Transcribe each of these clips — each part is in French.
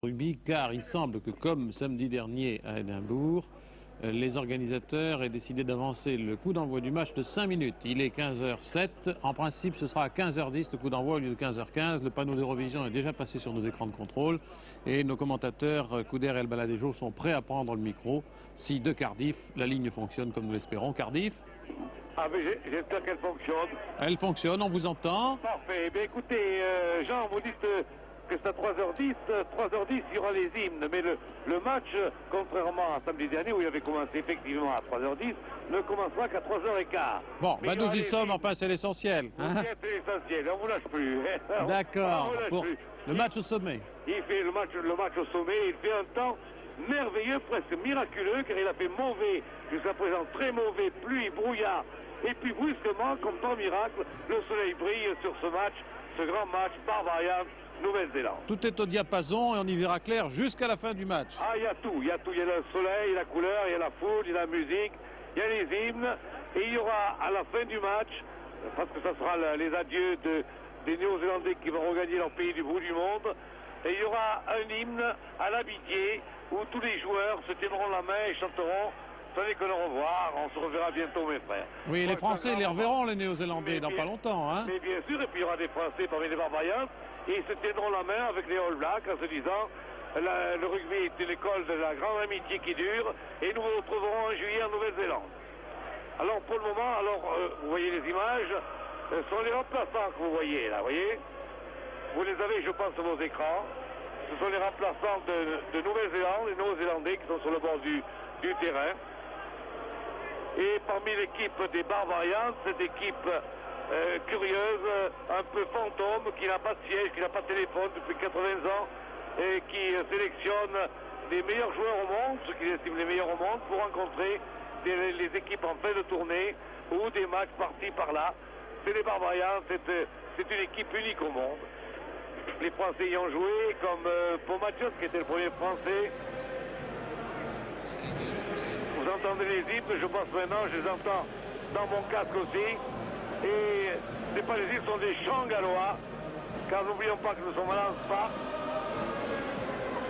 Rugby, car il semble que comme samedi dernier à Édimbourg, les organisateurs aient décidé d'avancer le coup d'envoi du match de 5 minutes. Il est 15h07, en principe ce sera à 15h10 le coup d'envoi au lieu de 15h15. Le panneau d'Eurovision est déjà passé sur nos écrans de contrôle et nos commentateurs Couder et El Baladejo sont prêts à prendre le micro si de Cardiff la ligne fonctionne comme nous l'espérons. Cardiff? Ah mais j'espère qu'elle fonctionne. Elle fonctionne, on vous entend. Parfait. Eh bien, écoutez, Jean, vous dites que c'est à 3h10. 3h10, il y aura les hymnes. Mais le match, contrairement à samedi dernier où il avait commencé effectivement à 3h10, ne commencera qu'à 3h15. Bon, bah nous y sommes, enfin c'est l'essentiel. Hein? C'est l'essentiel, on ne vous lâche plus. D'accord, pour le match au sommet. Il fait le match au sommet, il fait un temps merveilleux, presque miraculeux, car il a fait mauvais, jusqu'à présent très mauvais, pluie, brouillard. Et puis brusquement, comme par miracle, le soleil brille sur ce match, ce grand match, Barbarians, Nouvelle-Zélande. Tout est au diapason et on y verra clair jusqu'à la fin du match. Ah, il y a tout, il y a tout. Il y a le soleil, la couleur, il y a la foule, il y a la musique, il y a les hymnes. Et il y aura à la fin du match, parce que ça sera les adieux des Néo-Zélandais qui vont regagner leur pays du bout du monde, et il y aura un hymne à l'amitié où tous les joueurs se tiendront la main et chanteront « Tenez que le revoir, on se reverra bientôt mes frères ». Oui, les Français les reverront, les Néo-Zélandais, dans pas longtemps. Hein. Mais bien sûr, et puis il y aura des Français parmi les Barbarians, et ils se tiendront la main avec les All Blacks en se disant le rugby est une école de la grande amitié qui dure, et nous nous retrouverons en juillet en Nouvelle-Zélande. Alors pour le moment, vous voyez les images, ce sont les remplaçants que vous voyez là, vous voyez. Vous les avez, je pense, sur vos écrans. Ce sont les remplaçants de Nouvelle-Zélande, les Néo-Zélandais qui sont sur le bord du terrain. Et parmi l'équipe des Barbarians, cette équipe curieuse, un peu fantôme, qui n'a pas de siège, qui n'a pas de téléphone depuis 80 ans, et qui sélectionne les meilleurs joueurs au monde, ceux qui estiment les meilleurs au monde, pour rencontrer les équipes en fin de tournée ou des matchs partis par là. C'est les Barbarians, c'est une équipe unique au monde. Les Français y ont joué, comme pour Mathieu, qui était le premier Français. Vous entendez les hymnes, je pense maintenant, je les entends dans mon casque aussi. Et ce n'est pas les hymnes, ce sont des chants gallois, car n'oublions pas que nous sommes à l'ANSPA.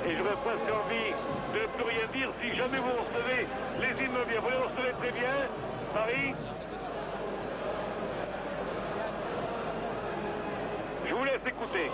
Et j'aurais presque envie de ne plus rien dire si jamais vous recevez les hymnes bien. Vous les recevez très bien, Paris. Je vous laisse écouter.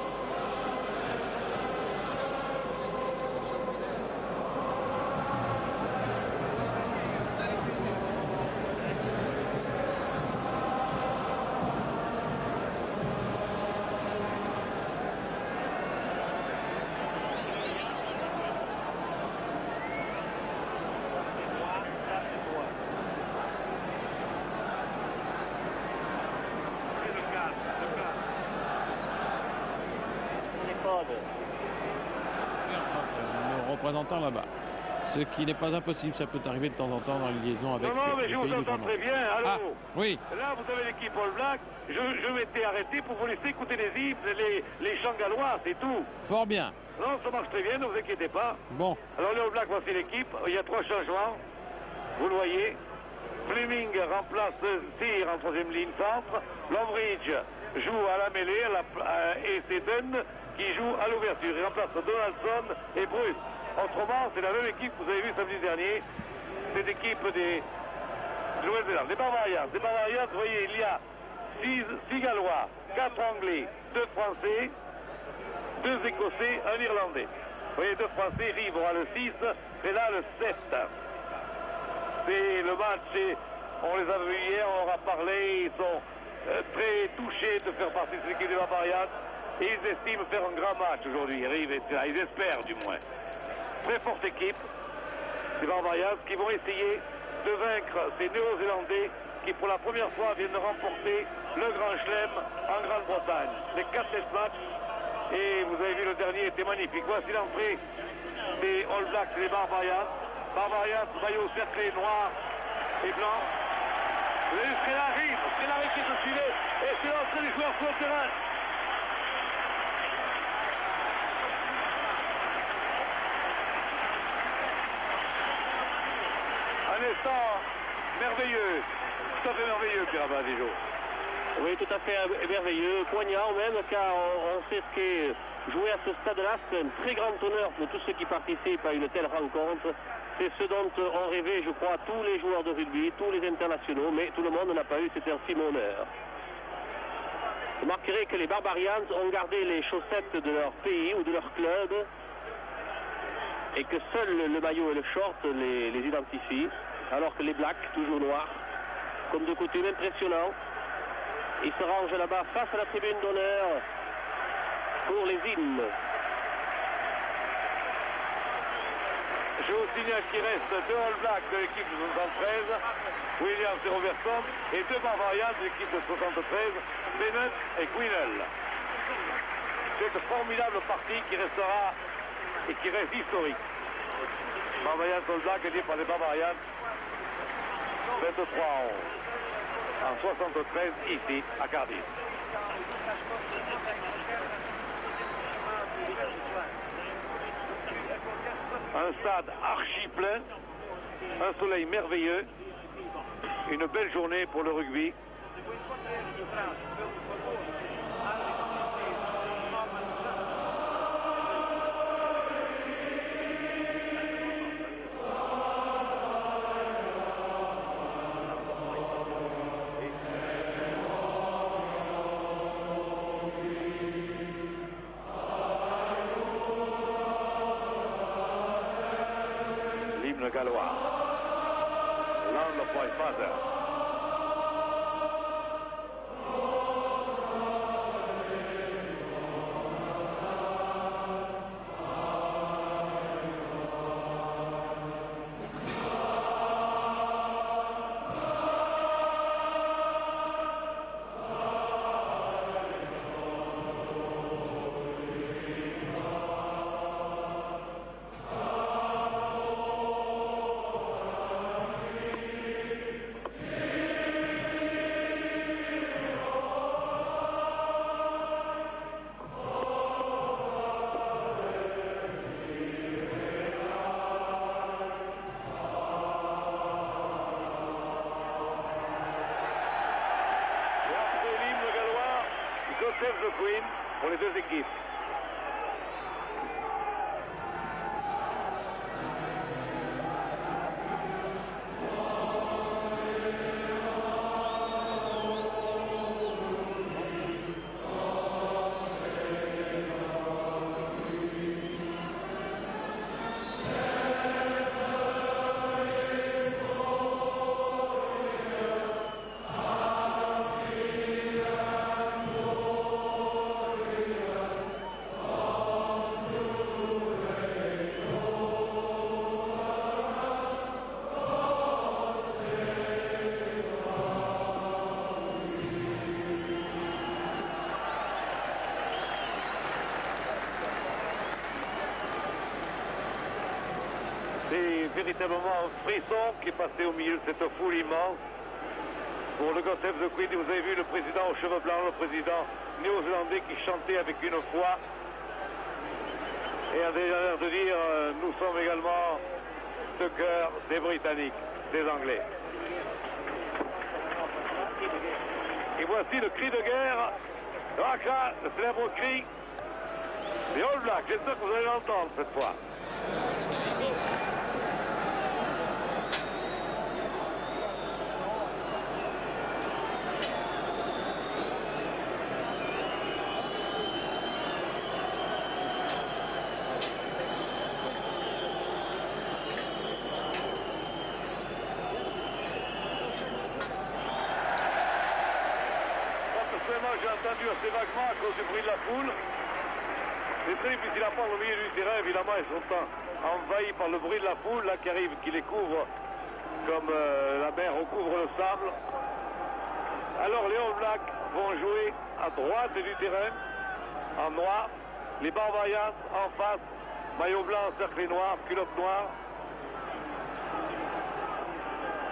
Nos représentants là-bas. Ce qui n'est pas impossible, ça peut arriver de temps en temps dans les liaisons avec non, mais les je pays vous entends très bien, allô. Ah, oui. Là, vous avez l'équipe All Black, je m'étais arrêté pour vous laisser écouter les hymnes, les chants gallois, c'est tout. Fort bien. Non, ça marche très bien, ne vous inquiétez pas. Bon. Alors les All Blacks, voici l'équipe, il y a 3 changements, vous le voyez. Fleming remplace Cyr en 3e ligne centre, Lombridge joue à la mêlée et c'est Dunn qui joue à l'ouverture. Il remplace Donaldson et Bruce. Autrement, c'est la même équipe que vous avez vue samedi dernier, cette équipe des Nouvelle-Zélande. Les Barbarians, vous voyez, il y a 6 Gallois, 4 Anglais, 2 Français, 2 Écossais, 1 Irlandais. Vous voyez, 2 Français, Rive aura le 6, et là le 7. C'est le match, on les a vus hier, on leur a parlé, ils sont très touchés de faire partie de cette équipe des Barbarians, et ils estiment faire un grand match aujourd'hui, ils espèrent du moins. Très forte équipe, les Barbarians, qui vont essayer de vaincre ces Néo-Zélandais qui pour la première fois viennent de remporter le Grand Chelem en Grande-Bretagne. Les 4 test matchs, et vous avez vu le dernier était magnifique. Voici l'entrée des All Blacks et des Barbarians. Barbarians, maillot cerclé noir et blanc. Vous avez vu Skelari qui se suivait, et c'est l'entrée des joueurs sur le terrain. Un instant merveilleux, tout à fait merveilleux, Pierre Baladejo. Oui, tout à fait merveilleux, poignant même, car on sait ce qu'est jouer à ce stade-là, c'est un très grand honneur pour tous ceux qui participent à une telle rencontre. C'est ce dont ont rêvé, je crois, tous les joueurs de rugby, tous les internationaux, mais tout le monde n'a pas eu cet infime honneur. Vous remarquerez que les Barbarians ont gardé les chaussettes de leur pays ou de leur club et que seul le maillot et le short les identifient, alors que les Blacks, toujours noirs, comme de coutume, impressionnant, ils se rangent là-bas face à la tribune d'honneur pour les hymnes. Je vous signale qu'il reste 2 All Blacks de l'équipe de 73, Williams et Robertson, et 2 Barbarians de l'équipe de 73, Bennett et Quinnell. Cette formidable partie qui restera et qui reste historique. Barbarians All Blacks gagné par les Barbarians 23 à 11 en 73 ici à Cardiff. Un stade archi plein, un soleil merveilleux, une belle journée pour le rugby. L'hymne gallois. Land of my father. Save the Queen pour les deux équipes. C'est véritablement un frisson qui est passé au milieu de cette foule immense. Pour le God Save the Queen, vous avez vu le président aux cheveux blancs, le président néo-zélandais qui chantait avec une foi et a déjà l'air de dire nous sommes également de cœur des Britanniques, des Anglais. Et voici le cri de guerre, le haka, le célèbre cri des All Blacks. J'espère que vous allez l'entendre cette fois. J'ai entendu assez vaguement à cause du bruit de la foule. C'est très difficile à prendre au milieu du terrain, évidemment, ils sont envahis par le bruit de la foule, là, qui arrive, qui les couvre comme la mer recouvre le sable. Alors les All Blacks vont jouer à droite du terrain, en noir. Les Barbarians en face, maillot blanc, cercle noir, culotte noire.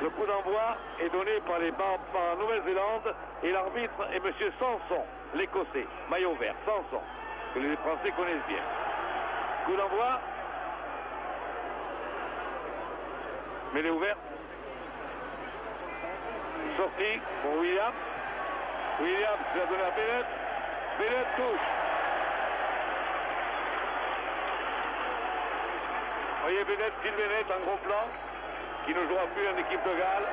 Le coup d'envoi est donné par la Nouvelle-Zélande et l'arbitre est M. Sanson, l'Écossais, maillot vert, Sanson, que les Français connaissent bien. Coup d'envoi. Mêlée ouverte. Sortie pour Williams. Williams qui l'a donné à Bennett. Bennett touche. Voyez Bennett, Phil Bennett en gros plan, qui ne jouera plus en équipe de Galles,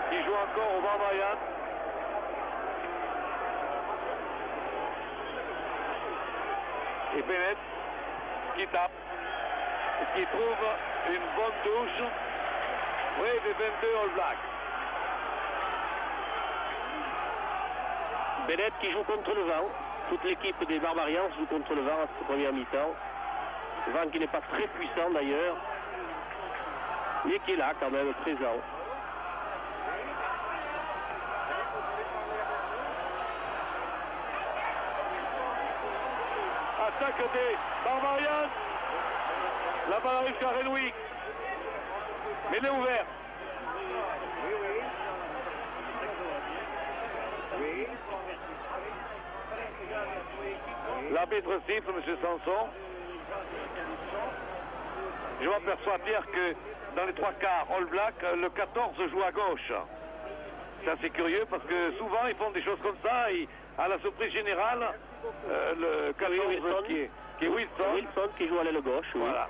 qui joue encore au Barbarian. Et Bennett qui tape, qui trouve une bonne touche près des 22 All Blacks. Bennett qui joue contre le vent. Toute l'équipe des Barbarians joue contre le vent à cette première mi-temps. Le vent qui n'est pas très puissant d'ailleurs, mais qui est là quand même, présent. Attaque des Barbarians. La balle arrive à Renwick. Mais elle est ouverte. L'arbitre siffle, M. Sanson. Je m'aperçois, Pierre, que dans les trois quarts All Black, le 14 joue à gauche. C'est assez curieux parce que souvent ils font des choses comme ça et à la surprise générale, le 14 Wilson, qui est Wilson. Wilson qui joue à l'aile gauche, oui. Voilà.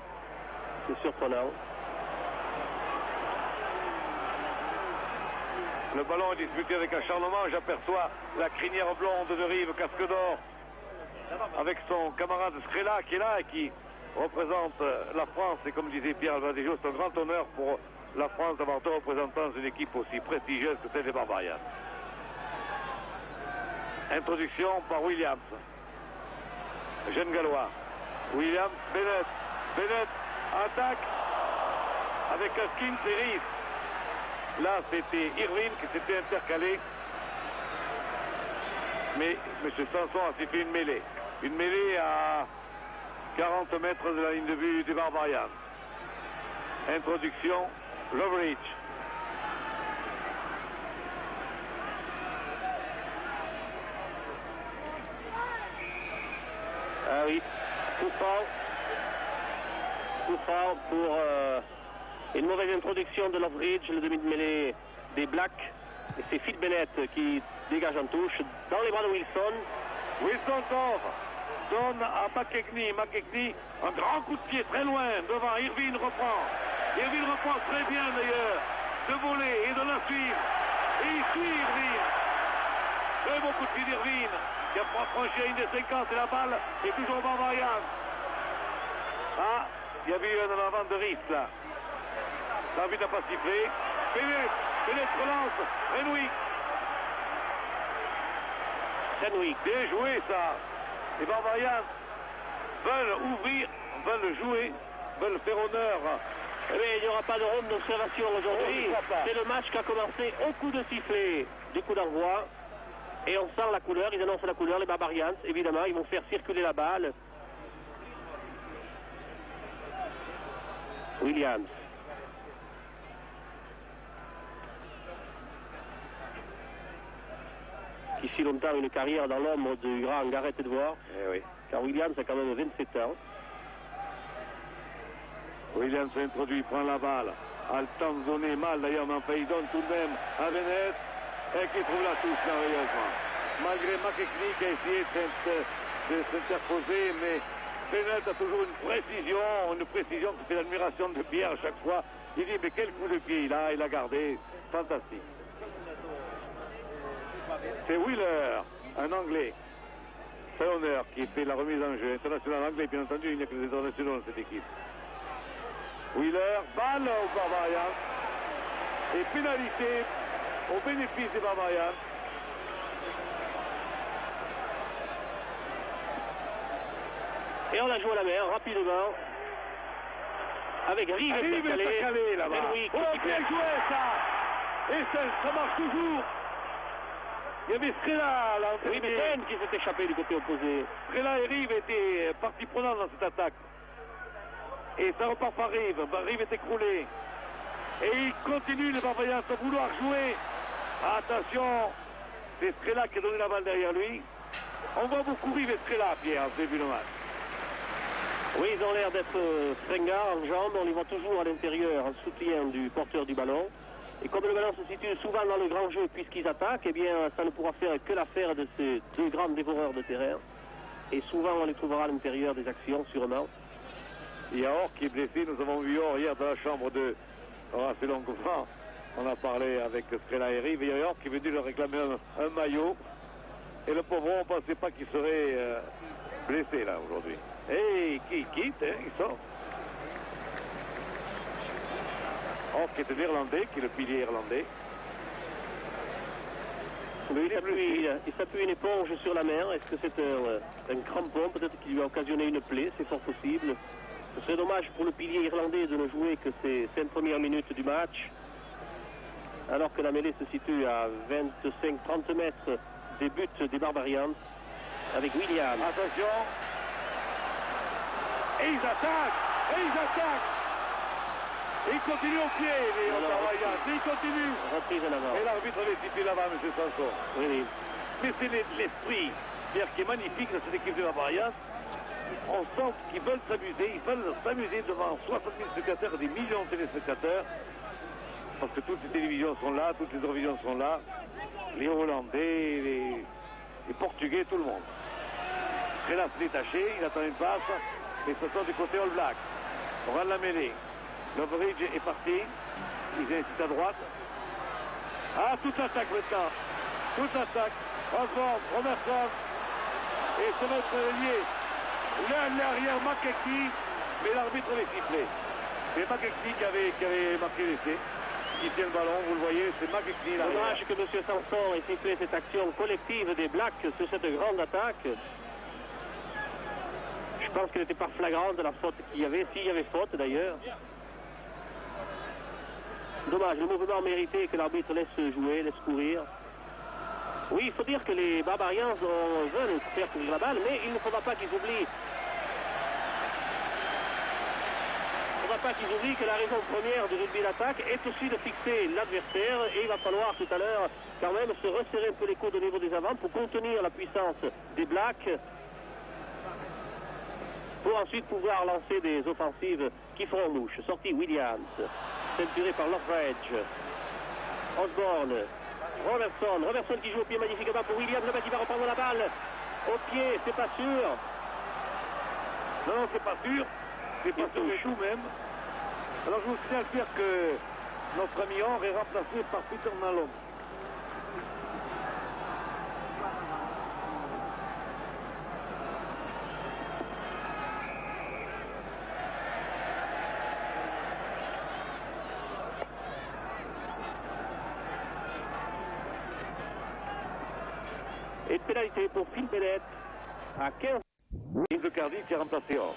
C'est surprenant. Le ballon est disputé avec acharnement. J'aperçois la crinière blonde de Rive, casque d'or, avec son camarade Scrella qui est là et qui représente la France. Et comme disait Pierre Alvadejo, c'est un grand honneur pour la France d'avoir deux représentants d'une équipe aussi prestigieuse que celle des Barbarians. Introduction par Williams. Jeune gallois. Williams, Bennett. Bennett attaque avec Haskins et Reese. Là, c'était Irvine qui s'était intercalé. Mais M. Sanson a fait une mêlée. Une mêlée à 40 mètres de la ligne de but des Barbarians. Introduction, Loveridge. Ah oui, coup franc pour une mauvaise introduction de Loveridge, le demi de mêlée des Blacks. Et c'est Phil Bennett qui dégage en touche dans les bras de Wilson. Wilson donne à McKechnie. McKechnie, un grand coup de pied très loin devant. Irvine reprend. Irvine reprend très bien d'ailleurs de voler et de la suivre. Et il suit Irvine. Très bon coup de pied d'Irvine qui a franchi à une des 50 et la balle est toujours Barbarian. Ah, il y avait eu un en avant de risque là. L'arbitre n'a pas sifflé. Bennett relance. Renwick. Bien joué ça. Les Barbarians veulent ouvrir, veulent jouer, veulent faire honneur. Mais il n'y aura pas de ronde d'observation aujourd'hui. C'est le match qui a commencé au coup de sifflet du coup d'envoi. Et on sent la couleur, ils annoncent la couleur, les Barbarians. Évidemment, ils vont faire circuler la balle. Williams. Qui fit longtemps une carrière dans l'ombre du grand Gareth Edwards. Eh oui. Car Williams a quand même 27 ans. Williams s'introduit, prend la balle. A le temps de donner mal d'ailleurs, mais enfin il donne tout de même à Bennett. Et qui trouve la touche merveilleusement. Malgré McKechnie qui a essayé de s'interposer, mais Bennett a toujours une précision qui fait l'admiration de Pierre à chaque fois. Il dit mais quel coup de pied il a gardé. Fantastique. C'est Wheeler, un Anglais. C'est honneur qui fait la remise en jeu. International anglais, bien entendu, il n'y a que des internationaux dans cette équipe. Wheeler, balle aux Barbarians. Et pénalité au bénéfice des Barbarians. Et on a joué à la mer rapidement. Avec Rive calé là-bas. Oh, bien joué ça. Et ça marche toujours. Il y avait Scrella là. Oui, mais Ben qui s'est échappé du côté opposé. Scrella et Rive étaient partie prenante dans cette attaque. Et ça repart par Rive. Rive est écroulé. Et il continue les Barbarians à vouloir jouer. Attention, c'est Scrella qui a donné la balle derrière lui. On voit beaucoup Rive et Scrella, Pierre, en ce début de match. Oui, ils ont l'air d'être fringards en jambes. On les voit toujours à l'intérieur en soutien du porteur du ballon. Et comme le ballon se situe souvent dans le grand jeu puisqu'ils attaquent, eh bien, ça ne pourra faire que l'affaire de ces deux grands dévoreurs de terrain. Et souvent, on les trouvera à l'intérieur des actions, sûrement. Il y a Or qui est blessé. Nous avons vu Or hier dans la chambre de Horace Longovan. On a parlé avec Strela et Rive. Il y a Or qui est venu leur réclamer un maillot. Et le pauvre, on ne pensait pas qu'il serait blessé là aujourd'hui. Et qui quitte, hein, il sort. Or qui est l'Irlandais, qui est le pilier irlandais. Il s'appuie une éponge sur la main. Est-ce que c'est un crampon peut-être qui lui a occasionné une plaie? C'est fort possible. Ce serait dommage pour le pilier irlandais de ne jouer que ces 5 premières minutes du match. Alors que la mêlée se situe à 25-30 mètres des buts des Barbarians. Avec William. Attention. Et ils attaquent. Et ils attaquent. Et ils continuent au pied, les Barbarians. Et ils continuent. Reprise en avant. Et l'arbitre avait sifflé là-bas, M. Sanson. Oui, oui. Mais c'est l'esprit, c'est-à-dire qui est magnifique dans cette équipe de Barbarians. On sent qu'ils veulent s'amuser devant 60 000 spectateurs, des millions de téléspectateurs, parce que toutes les télévisions sont là, toutes les télévisions sont là, les Hollandais, les Portugais, tout le monde. Strela s'est détaché, il attend une passe, et ce sont du côté All Black. On va la mêler. Loveridge est parti, ils incitent à droite. Ah, toute l'attaque maintenant, toute l'attaque. Osborne, Robertson, et ce maître lié. L'arrière McKechnie, mais l'arbitre avait sifflé. C'est McKechnie qui avait marqué l'essai. Qui tient le ballon, vous le voyez, c'est McKechnie là. Dommage que M. Sanson ait sifflé cette action collective des Blacks sur cette grande attaque. Je pense qu'elle n'était pas flagrante de la faute qu'il y avait, s'il y avait faute d'ailleurs. Dommage, le mouvement mérité que l'arbitre laisse jouer, laisse courir. Oui, il faut dire que les Barbarians veulent faire courir la balle, mais il ne faudra pas qu'ils oublient. Il ne faudra pas qu'ils oublient que la raison première du rugby d'attaque est aussi de fixer l'adversaire, et il va falloir tout à l'heure quand même se resserrer un peu les coudes au niveau des avants pour contenir la puissance des Blacks, pour ensuite pouvoir lancer des offensives qui feront mouche. Sortie Williams, ceinturé par Loveridge, Osborne, Robertson qui joue au pied magnifiquement pour Williams, le mec qui va reprendre la balle au pied, c'est pas sûr. Non, c'est pas sûr, c'est pas sûr du tout même. Alors je vous tiens à dire que notre ami Or est remplacé par Peter Malone. Et pénalité pour Phil Bennett à 15. Yves de Cardiff qui a remplacé Or.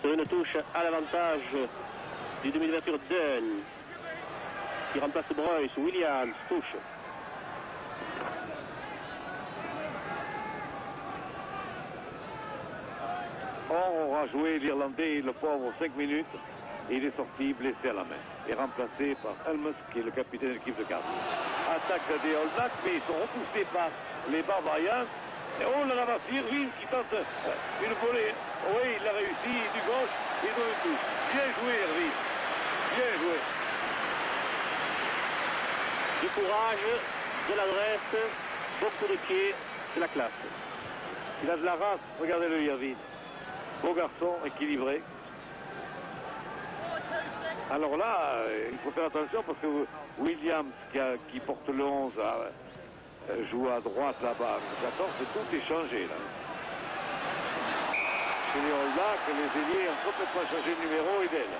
Sur une touche à l'avantage du demi-ouverture Dunn qui remplace Bruce. Williams touche. Or aura joué l'Irlandais, le pauvre, 5 minutes. Et il est sorti blessé à la main. Et remplacé par Helmus qui est le capitaine de l'équipe de Cardiff. Attaque des All Blacks, mais ils sont repoussés par les Barbarians. Et oh là là, c'est Irvine qui tente une volée. Oui, il a réussi, du gauche, il donne une touche. Bien joué, Irvine. Bien joué. Du courage, de l'adresse, beaucoup de pied, c'est la classe. Il a de la race, regardez-le, Irvine. Beau garçon, équilibré. Alors là, il faut faire attention parce que Williams, qui porte le 11, joue à droite là-bas. 14, tout est changé là. Chez les All Blacks, les ailiers ont complètement changé de numéro et d'aile.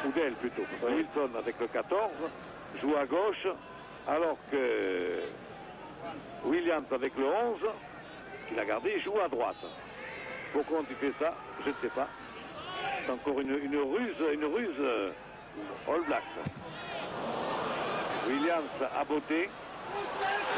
Ou d'aile plutôt. Oui. Wilson avec le 14 joue à gauche, alors que Williams avec le 11, qu'il a gardé, joue à droite. Pourquoi on fait ça? Je ne sais pas. C'est encore une ruse All Blacks. Williams a botté.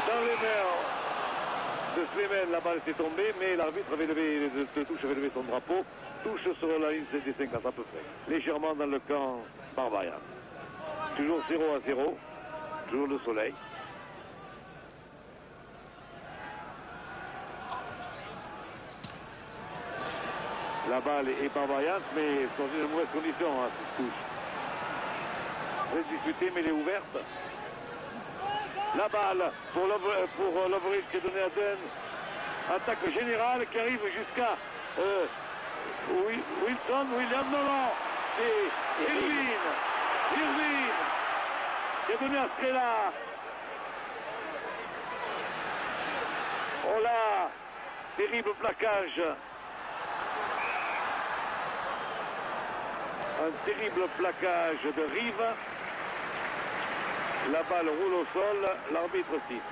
Dans les mains de Slemel, la balle était tombée, mais l'arbitre avait levé, avait levé son drapeau. Touche sur la ligne des 50 à peu près. Légèrement dans le camp Barbarian. Toujours 0-0. Toujours le soleil. La balle est Barbarian, mais dans une mauvaise condition, hein, cette touche. Très disputée, mais elle est ouverte. La balle pour Lovric qui est donnée à Dunn. Attaque générale qui arrive jusqu'à Wilson, Williams, non, c'est Irvine qui a donné à Strela. Oh là, terrible plaquage. Un terrible plaquage de Rive. La balle roule au sol, l'arbitre siffle.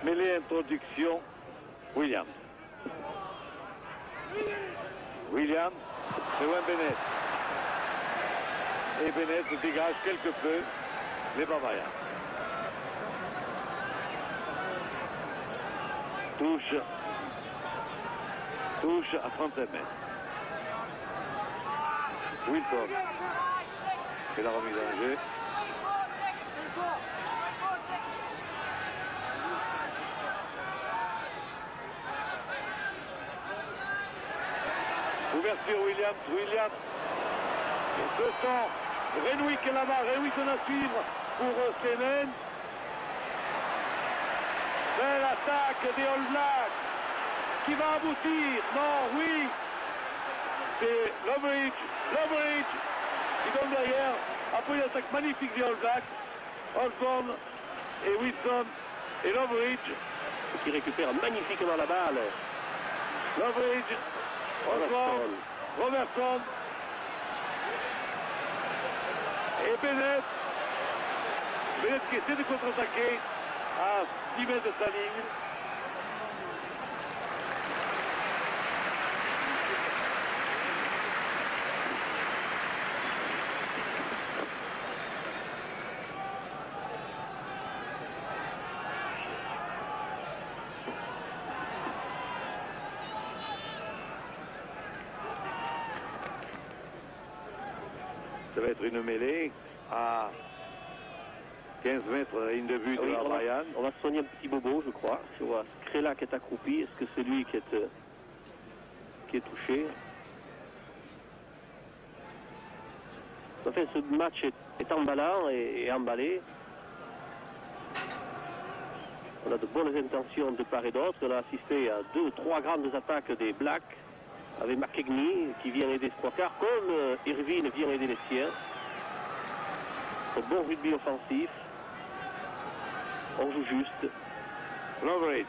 Mêlée introduction, Williams. Williams, c'est loin Bennett. Et Bennett dégage quelque peu les Bavarians. Touche à 35 mètres. Wilson fait la remise en jeu. Ouverture Williams. Ce sont Renwick est là-bas, Renwick à suivre pour Clemens. Belle attaque des All Blacks qui va aboutir. Non, oui. C'est Lovric qui donne derrière. Après une attaque magnifique des All Blacks. Osborne et Wilson et Lovric qui récupère magnifiquement la balle. Lovric, Osborne, Robertson et Bennett. Bennett qui essaie de contre-attaquer à 10 mètres de sa ligne. Ça va être une mêlée à 15 mètres de ligne de but de la Bayern. On va soigner un petit bobo, je crois. Je vois Strela qui est accroupi. Est-ce que c'est lui qui est touché? Enfin, ce match est emballant et emballé. On a de bonnes intentions de part et d'autre. On a assisté à 2 ou 3 grandes attaques des Blacks avec McKegney qui vient aider Squawka, comme Irvine vient aider les siens. Un bon rugby offensif. On joue juste. Lovric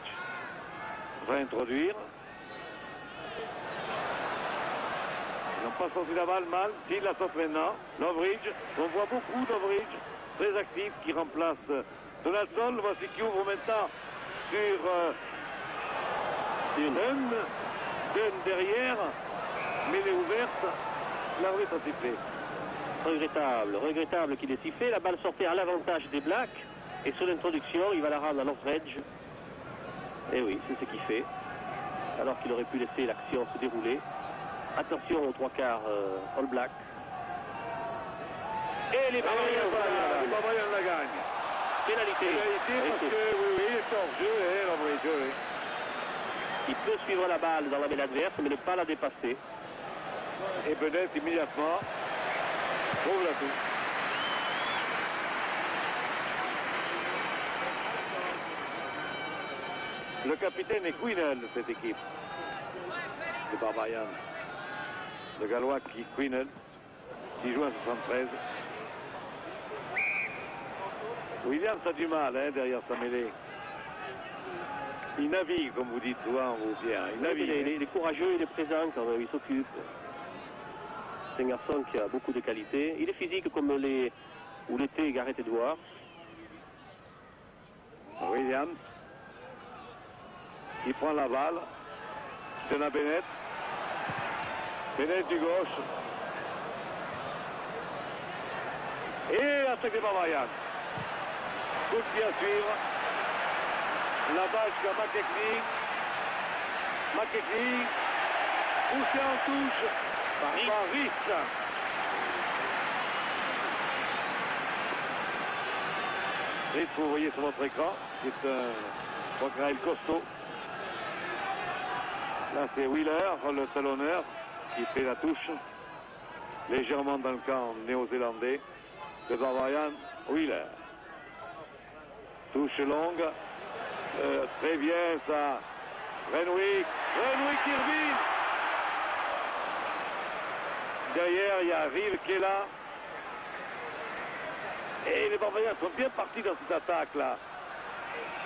va introduire. Ils n'ont pas sorti la balle mal. S'il la sortent maintenant. Lovric, on voit beaucoup Lovric, très actif, qui remplace Donaldson. Voici qui ouvre maintenant sur Dunn derrière. Mêlée ouverte. L'arbitre a sifflé. Regrettable qu'il ait sifflé. La balle sortait à l'avantage des Blacks. Et sur l'introduction, il va la rendre à Lovric. Et oui, c'est ce qu'il fait. Alors qu'il aurait pu laisser l'action se dérouler. Attention aux 3/4 All Black. Et les Bavarians la gagnent. Pénalité parce que oui, il est hors jeu, Lovric, oui. Il peut suivre la balle dans la mêlée adverse, mais ne pas la dépasser. Et Bennett immédiatement trouve la touche. Le capitaine est Quinnell de cette équipe de Barbarian. Le Gallois Quinnell, qui joue en 73. Williams a du mal derrière sa mêlée. Il navigue, comme vous dites souvent, vous, Pierre. Il navigue. Il est courageux, il est présent quand il s'occupe. C'est un garçon qui a beaucoup de qualités. Il est physique comme l'était Gareth Edwards. Williams. Il prend la balle. C'est à Bennett. Bennett du gauche. Et attaque des Bavarians. Coup de pied à suivre. La balle jusqu'à McKegney. McKegney. Poussé en touche par Rick. Rick, vous voyez sur votre écran, c'est un crocodile costaud. Là, c'est Wheeler, le talonneur, qui fait la touche. Légèrement dans le camp néo-zélandais de Barbarian Wheeler. Touche longue. Très bien ça. Renwick qui revient. Derrière, il y a Rive qui est là. Et les Barbarians sont bien partis dans cette attaque-là.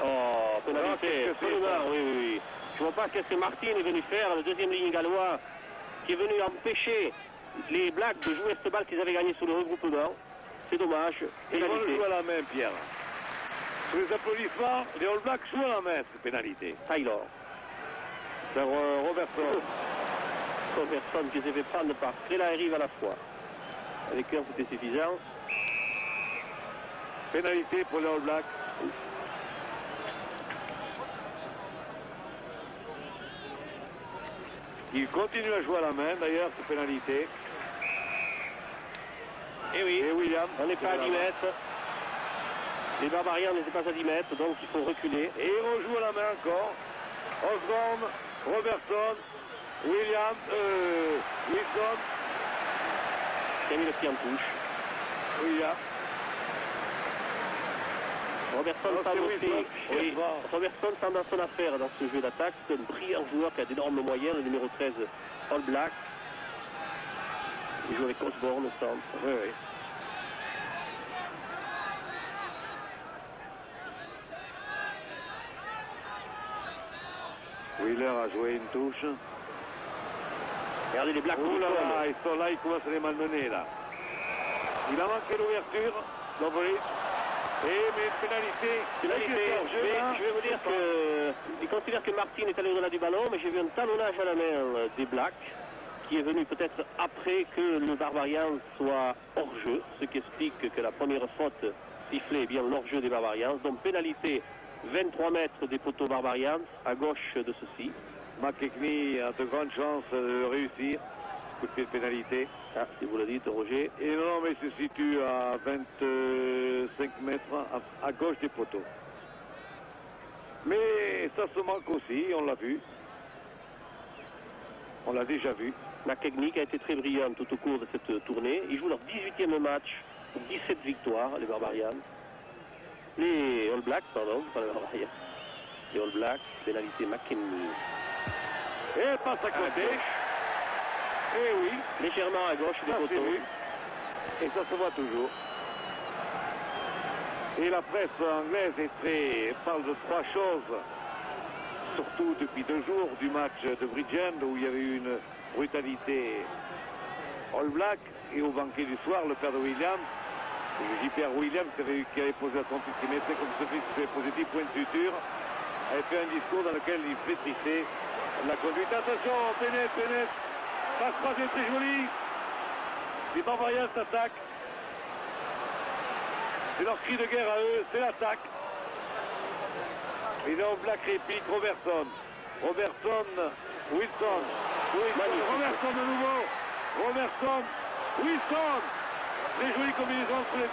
Oh, pénalité. Absolument, Oui. Je vois pas ce que Martin est venu faire, le deuxième ligne gallois, qui est venu empêcher les Blacks de jouer cette balle qu'ils avaient gagnée sous le regroupement. C'est dommage. Ils vont le jouer à la main, Pierre. Sous les applaudissements, les All Blacks jouent à la main cette pénalité. Taylor. C'est Robertson. Robertson qui s'est fait prendre par Strela et Rive à la fois. Avec un, c'était suffisant. Pénalité pour les All Blacks. Il continue à jouer à la main, d'ailleurs, cette pénalité. Et oui, et Williams. On n'est pas à 10 mètres. Les Barbarians n'étaient pas à 10 mètres, donc il faut reculer. Et il rejoue à la main encore. Osborne, Robertson, Wilson. Qui a mis le pied en touche. Williams. Robertson semble aussi. Oui, Robertson semble dans son affaire dans ce jeu d'attaque. C'est un brillant joueur qui a d'énormes moyens, le numéro 13 All Black. Il joue avec Osborne au centre. Oui. Wheeler a joué une touche. Regardez les Blacks. Ils sont là, ils commencent à les malmener là. Il a manqué l'ouverture, Lovridge. Mais une pénalité. Je vais vous dire que il considère que Martin est allé au-delà du ballon, mais j'ai vu un talonnage à la main des Blacks qui est venu peut-être après que le Barbarian soit hors jeu, ce qui explique que la première faute sifflée est bien l'hors-jeu des Barbarians. Donc pénalité 23 mètres des poteaux Barbarians à gauche de ceux-ci. McKechnie a de grandes chances de réussir. Coup de pied de pénalité. Ah, si vous le dites, Roger. Et non, mais il se situe à 25 mètres à gauche des poteaux. Mais ça se manque aussi, on l'a vu. On l'a déjà vu. McKechnie a été très brillant tout au cours de cette tournée. Ils jouent leur 18e match, 17 victoires, les Barbarians. Les All Blacks, pardon, pas les Barbarians. Les All Blacks, pénalité McKechnie. Et passe à côté. Et oui. Légèrement à gauche des poteaux. Et ça se voit toujours. Et la presse anglaise parle de trois choses. Surtout depuis 2 jours du match de Bridgend où il y avait eu une brutalité All Black. Et au banquet du soir, le père de Williams, J.P.R. Williams, qui avait posé à son fils, qui mettait comme ce fils qui faisait 10 points de suture, avait fait un discours dans lequel il flétrissait la conduite. Attention, pénètre. Passe croisée très jolie. Les Barbarians s'attaquent. C'est leur cri de guerre à eux, c'est l'attaque. Et là, au Black réplique Robertson, Wilson. Robertson de nouveau. Wilson. Très jolie combinaison entre les deux.